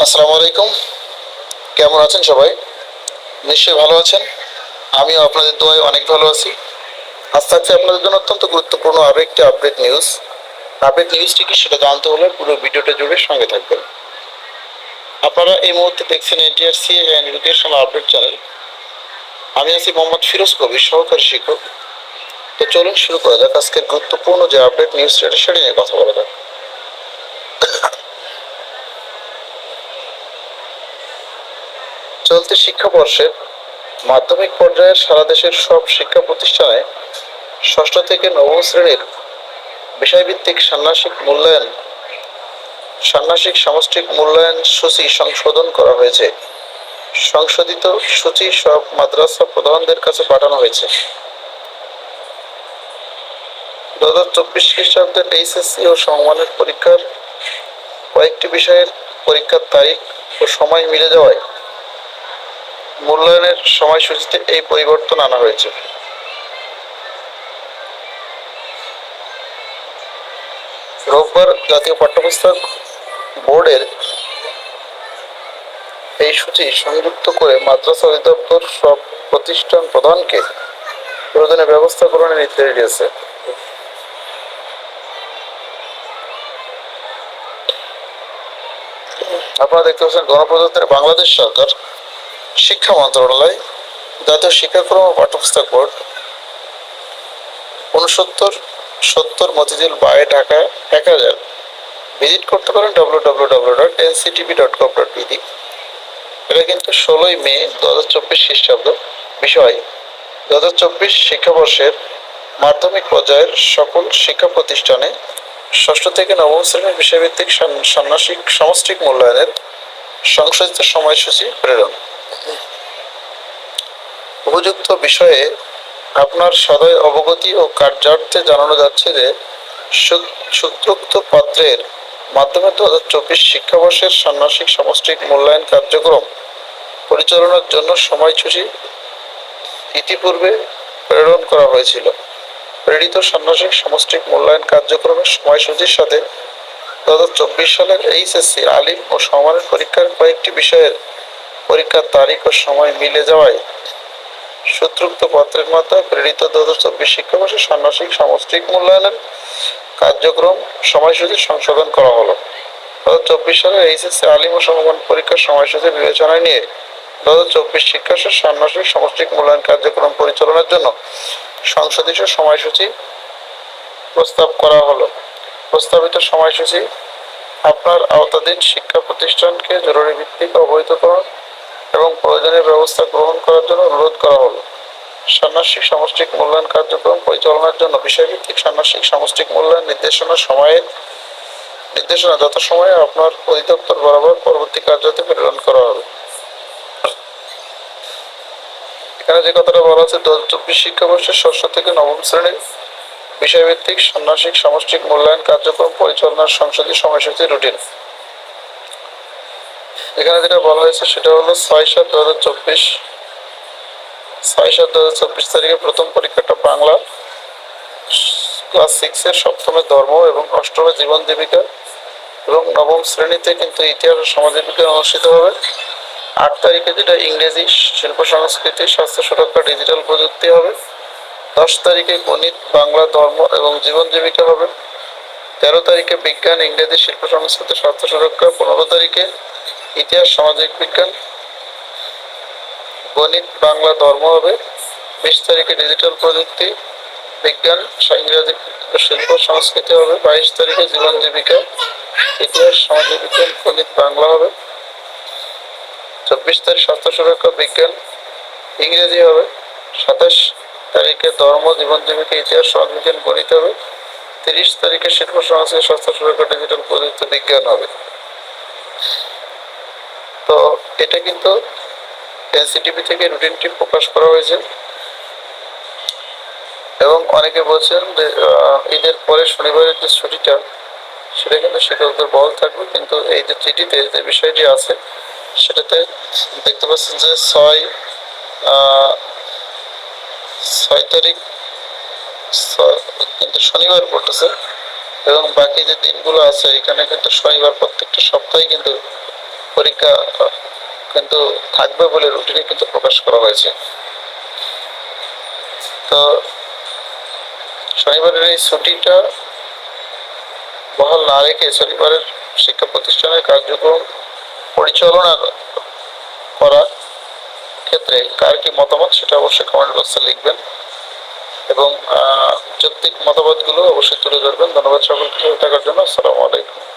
আসসালামু আলাইকুম। কেমন আছেন সবাই? নিশ্চয়ই ভালো আছেন। আমিও আপনাদের দোয়ায় অনেক ভালো আছি। আজ থাকছে আপনাদের জন্য অত্যন্ত গুরুত্বপূর্ণ আরও একটি আপডেট নিউজ। আপডেট নিউজটি কি সেটা জানতে হলে পুরো ভিডিওটা জুড়ে সঙ্গে থাকবেন। আপনারা এই মুহূর্তে দেখছেন NTRC and educational update channel. আমি আছি মোহাম্মদ ফিরোজ কবির, সহকারী শিক্ষক। তো চলুন শুরু করা যাক আজকের গুরুত্বপূর্ণ যে আপডেট নিউজটা সেটা নিয়ে কথা বলা যাক। চলতি শিক্ষাবর্ষে মাধ্যমিক পর্যায়ে সারা দেশের সব শিক্ষা প্রতিষ্ঠানে ষষ্ঠ থেকে নবম শ্রেণীর বিষয়ভিত্তিক ষান্মাসিক সামষ্টিক মূল্যায়ন সূচি সংশোধন করা হয়েছে। সংশোধিত সূচি সব মাদ্রাসা প্রধানদের কাছে পাঠানো হয়েছে। 2024 খ্রিস্টাব্দের এইচএসসি ও সমমানের পরীক্ষার কয়েকটি বিষয়ের পরীক্ষার তারিখ ও সময় মিলে যাওয়ায় মূল্যায়নের সময়সূচিতে এই পরিবর্তন আনা হয়েছে। রোববার জাতীয় পাঠ্যপুস্তক বোর্ডের এই সূচি সংযুক্ত করে মাদ্রাসা অধিদপ্তর সব প্রতিষ্ঠান প্রধানকে প্রয়োজনীয় ব্যবস্থা গ্রহণের নির্দেশ দিয়েছে। আপনারা দেখতে পাচ্ছেন গণপ্রজাতন্ত্রী বাংলাদেশ সরকার, শিক্ষা মন্ত্রণালয়, জাতীয় শিক্ষাক্রম ও পাঠ্যপুস্তক বোর্ড, 6970 মতিঝিল বাই ঢাকা 1000 ভিজিট করতে পারেন www.nctv.gov.bd। এটা কিন্তু 16ই মে 2024 খ্রিস্টাব্দ। বিষয় 2024 শিক্ষাবর্ষের মাধ্যমিক পর্যায়ের সকল শিক্ষা প্রতিষ্ঠানে ষষ্ঠ থেকে নবম শ্রেণীর বিষয়ভিত্তিক ষান্মাসিক সামষ্টিক মূল্যায়নের সংশোধিত সময়সূচি প্রেরণ। উপযুক্ত বিষয়ে আপনার সদয় অবগতি ও কার্যার্থে জানানো যাচ্ছে যে সূত্রোক্ত পত্রের মাধ্যমে 2024 শিক্ষাবর্ষের ষান্মাসিক সামষ্টিক মূল্যায়ন কার্যক্রম পরিচালনার জন্য সময়সূচি ইতিপূর্বে প্রেরণ করা হয়েছিল। প্রেরিত ষান্মাসিক সামষ্টিক মূল্যায়ন কার্যক্রমের সময়সূচির সাথে 2024 সালের এইচএসসি আলিম ও সমমানের পরীক্ষার কয়েকটি বিষয়ের পরীক্ষার তারিখ ও সময় মিলে যাওয়ায় সূত্রোক্ত পত্রের মাধ্যমে প্রেরিত 2024 শিক্ষাবর্ষের ষান্মাসিক সামষ্টিক মূল্যায়নের কার্যক্রম সময়সূচি সংশোধন করা হলো। 2024 সালের এইচএসসি আলিম ও সমমান পরীক্ষার সময়সূচি বিবেচনায় নিয়ে 2024 শিক্ষাবর্ষের ষান্মাসিক সামষ্টিক মূল্যায়ন কার্যক্রম পরিচালনার জন্য সংশোধিত সময়সূচি প্রস্তাব করা হলো। প্রস্তাবিত সময়সূচি আপনার আওতাধীন শিক্ষা প্রতিষ্ঠানকে জরুরি ভিত্তিক অবহিতকরণ এবং প্রয়োজনীয় ব্যবস্থা গ্রহণ করার জন্য অনুরোধ করা হলো। ষান্মাসিক সামষ্টিক মূল্যায়ন কার্যক্রম পরিচালনার জন্য বিষয়ভিত্তিক ষান্মাসিক সামষ্টিক মূল্যায়ন নির্দেশনা যথাসময়ে আপনার অধিদপ্তর বরাবর পরবর্তী কার্যতে প্রেরণ করা হবে। এখানে যে কথাটা বলা হচ্ছে 2024 শিক্ষাবর্ষের ষষ্ঠ থেকে নবম শ্রেণীর বিষয়ভিত্তিক ষান্মাসিক সামষ্টিক মূল্যায়ন কার্যক্রম পরিচালনার সংসদীয় সময়সূচি রুটিন। এখানে যেটা বলা হয়েছে সেটা হলো 6/7/2024 তারিখে প্রথম পরীক্ষাটা বাংলা ক্লাস 6-এর সপ্তমের ধর্ম এবং অষ্টমের জীবন জীবিকা এবং নবম শ্রেণীতে কিন্তু ইতিহাস ও সমাজ বিজ্ঞান অনুষ্ঠিত হবে। 8 তারিখে যেটা ইংরেজি, শিল্প সংস্কৃতি, স্বাস্থ্য সুরক্ষা, ডিজিটাল প্রযুক্তি হবে। 10 তারিখে গণিত, বাংলা, ধর্ম এবং জীবন জীবিকা হবে। 13 তারিখে বিজ্ঞান, ইংরেজি, শিল্প সংস্কৃতি, স্বাস্থ্য সুরক্ষা। 15 তারিখে ইতিহাস, সামাজিক বিজ্ঞান, গণিত, বাংলা, ধর্ম হবে। 20 তারিখে ডিজিটাল প্রযুক্তি, বিজ্ঞান, ইংরেজি, শিল্প সংস্কৃতি হবে। 22 তারিখে জীবন জীবিকা, ইতিহাস, সামাজিক বিজ্ঞান, গণিত, বাংলা হবে। 24 তারিখ স্বাস্থ্য সুরক্ষা, বিজ্ঞান, ইংরেজি হবে। 27 তারিখে ধর্ম, জীবন জীবিকা, ইতিহাস, সমাজ বিজ্ঞান, গণিত হবে। 30 তারিখে শিল্প সংস্কৃতি, স্বাস্থ্য সুরক্ষা, ডিজিটাল প্রযুক্তি, বিজ্ঞান হবে। তো এটা কিন্তু এনসিটিভি থেকে রুটিনটি প্রকাশ করা হয়েছে এবং অনেকে বলছেন যে ঈদের পরে শনিবারের যে ছুটিটা সেটা কিন্তু শিক্ষকদের বহাল থাকবে, কিন্তু এই যে চিঠিতে যে বিষয়টি আছে সেটাতে দেখতে পাচ্ছেন যে 6 তারিখ কিন্তু শনিবার পড়তেছে এবং বাকি যে দিনগুলো আছে এখানে কিন্তু শনিবার প্রত্যেকটা সপ্তাহে কিন্তু পরীক্ষা কিন্তু থাকবে বলে রুটিনে কিন্তু প্রকাশ করা হয়েছে। তো শনিবারের এই ছুটিটা বহাল না রেখে শনিবারের শিক্ষা প্রতিষ্ঠানের কার্যক্রম পরিচালনা করা ক্ষেত্রে কার কি মতামত সেটা অবশ্যই কমেন্ট বক্সে লিখবেন এবং যৌক্তিক মতামতগুলো অবশ্যই তুলে ধরবেন। ধন্যবাদ সকলকে থাকার জন্য। আসসালামু আলাইকুম।